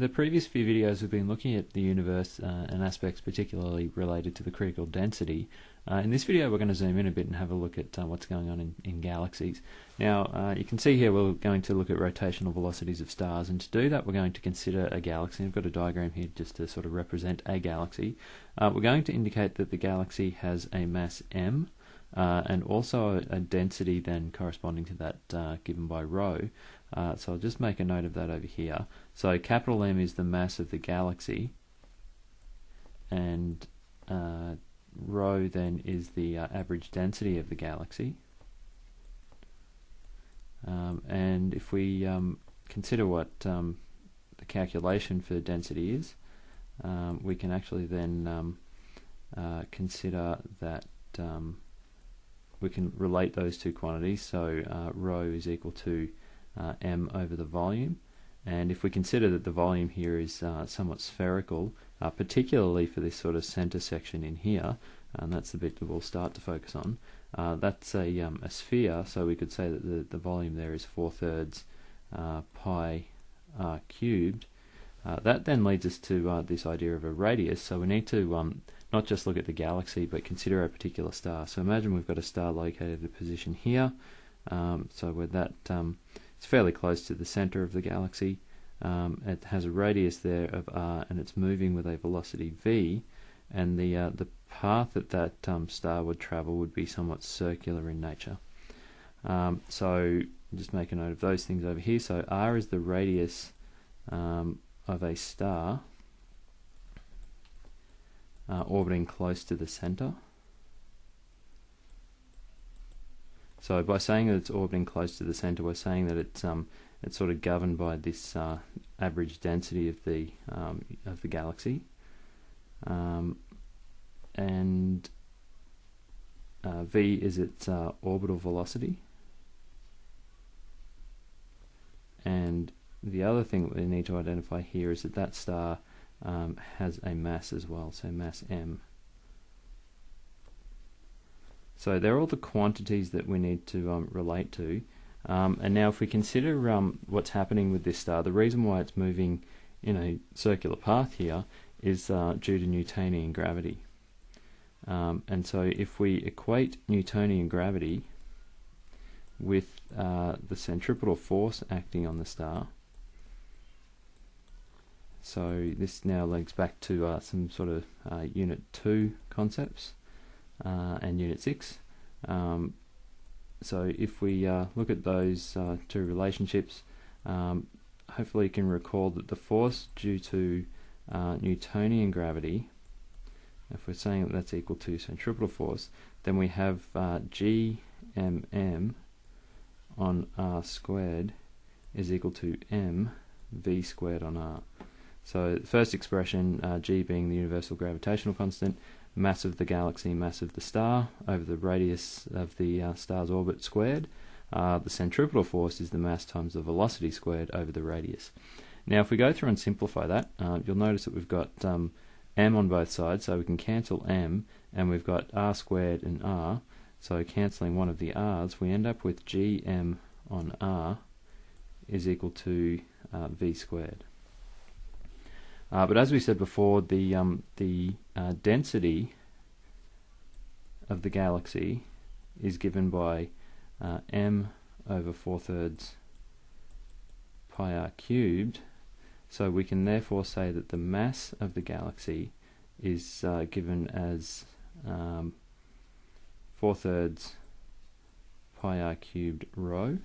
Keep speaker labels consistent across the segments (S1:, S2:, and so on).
S1: the previous few videos we've been looking at the universe and aspects particularly related to the critical density. In this video we're going to zoom in a bit and have a look at what's going on in galaxies. Now you can see here we're going to look at rotational velocities of stars, and to do that we're going to consider a galaxy. I've got a diagram here just to sort of represent a galaxy. We're going to indicate that the galaxy has a mass m and also a density then corresponding to that given by rho. So I'll just make a note of that over here. So capital M is the mass of the galaxy, and rho then is the average density of the galaxy. And if we consider what the calculation for density is, we can actually then consider that we can relate those two quantities. So rho is equal to m over the volume, and if we consider that the volume here is somewhat spherical, particularly for this sort of center section in here, and that's the bit that we'll start to focus on, that's a sphere, so we could say that the volume there is 4/3 pi r cubed. That then leads us to this idea of a radius, so we need to not just look at the galaxy but consider a particular star. So imagine we've got a star located at a position here, so with that it's fairly close to the center of the galaxy. It has a radius there of r, and it's moving with a velocity v, and the path that star would travel would be somewhat circular in nature. So just make a note of those things over here. So r is the radius of a star orbiting close to the center. So by saying that it's orbiting close to the center, we're saying that it's sort of governed by this average density of the galaxy, and v is its orbital velocity. And the other thing that we need to identify here is that that star has a mass as well, so mass m. So they're all the quantities that we need to relate to. And now if we consider what's happening with this star, the reason why it's moving in a circular path here is due to Newtonian gravity. And so if we equate Newtonian gravity with the centripetal force acting on the star, so this now links back to some sort of Unit 2 concepts and Unit 6. So if we look at those two relationships, hopefully you can recall that the force due to Newtonian gravity, if we're saying that that's equal to centripetal force, then we have gmm on r squared is equal to m v squared on r. So the first expression, g being the universal gravitational constant, mass of the galaxy, mass of the star over the radius of the star's orbit squared. The centripetal force is the mass times the velocity squared over the radius. Now if we go through and simplify that, you'll notice that we've got m on both sides, so we can cancel m, and we've got r squared and r, so cancelling one of the r's, we end up with gm on r is equal to v squared. But as we said before, the density of the galaxy is given by m over 4/3 pi r cubed, so we can therefore say that the mass of the galaxy is given as 4/3 pi r cubed rho.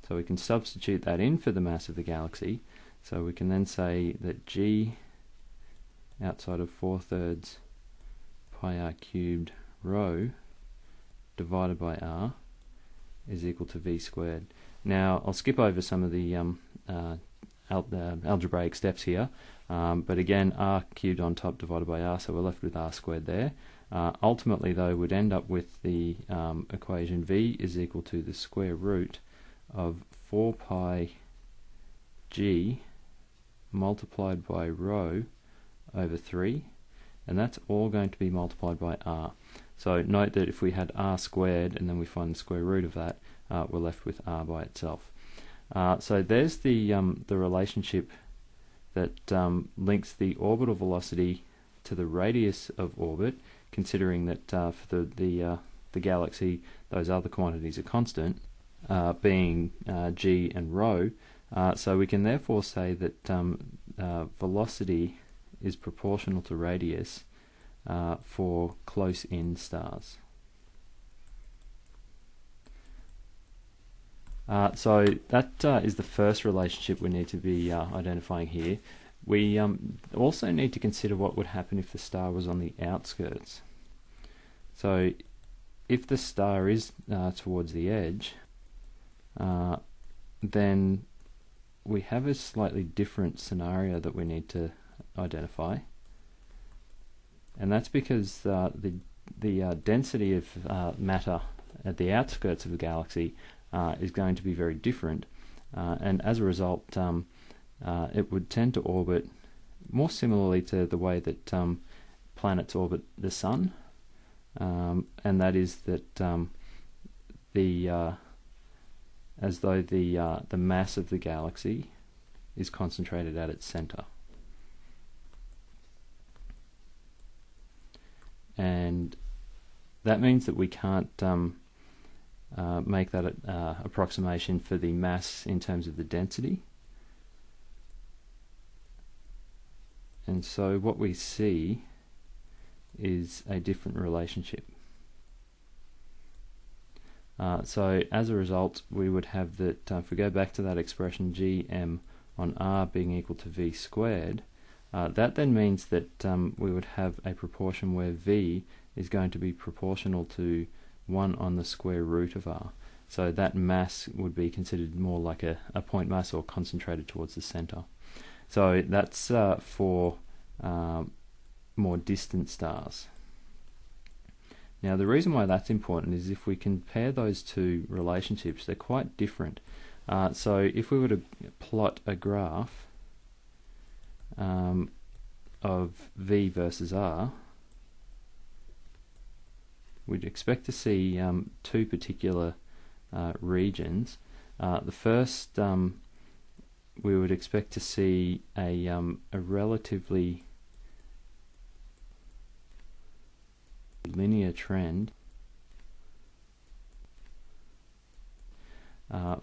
S1: So we can substitute that in for the mass of the galaxy, so we can then say that g outside of 4/3 pi r cubed rho divided by r is equal to v squared. Now I'll skip over some of the algebraic steps here, but again r cubed on top divided by r, so we're left with r squared there. Ultimately though, we'd end up with the equation v is equal to the square root of 4 pi g multiplied by rho over 3, and that's all going to be multiplied by r. So note that if we had r squared and then we find the square root of that, we're left with r by itself. So there's the relationship that links the orbital velocity to the radius of orbit, considering that for the galaxy those other quantities are constant, being g and rho. So we can therefore say that velocity is proportional to radius for close-in stars. So that is the first relationship we need to be identifying here. We also need to consider what would happen if the star was on the outskirts. So if the star is towards the edge, then we have a slightly different scenario that we need to identify, and that's because the density of matter at the outskirts of the galaxy is going to be very different, and as a result it would tend to orbit more similarly to the way that planets orbit the Sun, and that is that as though the mass of the galaxy is concentrated at its center. And that means that we can't make that approximation for the mass in terms of the density. And so what we see is a different relationship. So as a result, we would have that, if we go back to that expression gm on r being equal to v squared, that then means that we would have a proportion where v is going to be proportional to 1 on the square root of r. So that mass would be considered more like a point mass, or concentrated towards the center. So that's for more distant stars. Now the reason why that's important is if we compare those two relationships, they're quite different. So if we were to plot a graph of v versus r, we'd expect to see two particular regions. The first, we would expect to see a relatively linear trend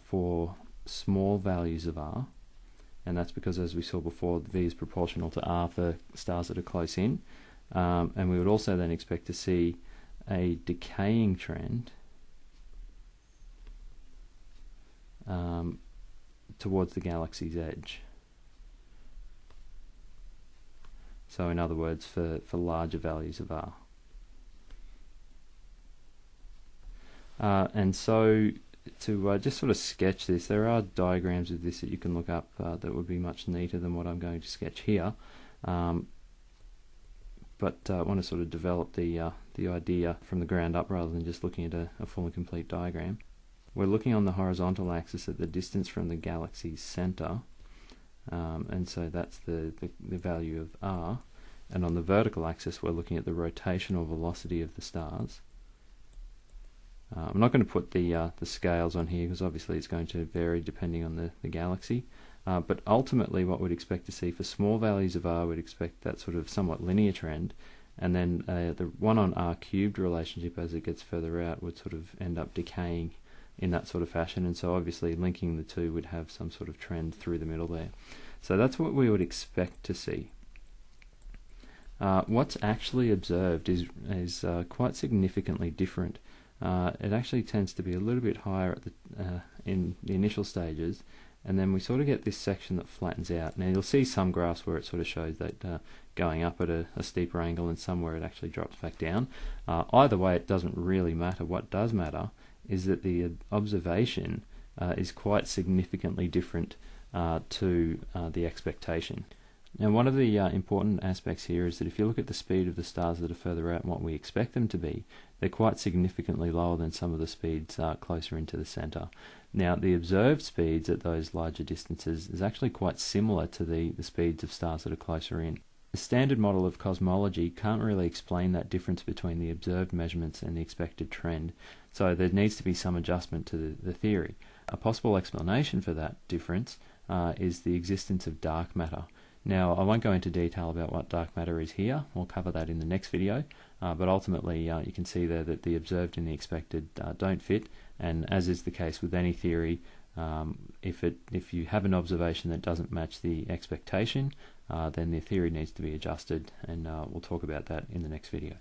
S1: for small values of r, and that's because, as we saw before, v is proportional to r for stars that are close in, and we would also then expect to see a decaying trend towards the galaxy's edge. So in other words, for larger values of r. And so to just sort of sketch this, there are diagrams of this that you can look up that would be much neater than what I'm going to sketch here. But I want to sort of develop the idea from the ground up rather than just looking at a full and complete diagram. We're looking on the horizontal axis at the distance from the galaxy's center, and so that's the value of r, and on the vertical axis we're looking at the rotational velocity of the stars. I'm not going to put the scales on here because obviously it's going to vary depending on the galaxy, but ultimately what we'd expect to see for small values of r, we'd expect that sort of somewhat linear trend, and then the 1 on r cubed relationship as it gets further out would sort of end up decaying in that sort of fashion, and so obviously linking the two would have some sort of trend through the middle there. So that's what we would expect to see. What's actually observed is quite significantly different. It actually tends to be a little bit higher at in the initial stages, and then we sort of get this section that flattens out. Now you'll see some graphs where it sort of shows that going up at a steeper angle, and some where it actually drops back down. Either way, it doesn't really matter. What does matter is that the observation is quite significantly different to the expectation. Now one of the important aspects here is that if you look at the speed of the stars that are further out and what we expect them to be, they're quite significantly lower than some of the speeds closer into the center. Now the observed speeds at those larger distances is actually quite similar to the speeds of stars that are closer in. The standard model of cosmology can't really explain that difference between the observed measurements and the expected trend, so there needs to be some adjustment to the theory. A possible explanation for that difference is the existence of dark matter. Now, I won't go into detail about what dark matter is here. We'll cover that in the next video. But ultimately, you can see there that the observed and the expected don't fit. And as is the case with any theory, if you have an observation that doesn't match the expectation, then the theory needs to be adjusted. And we'll talk about that in the next video.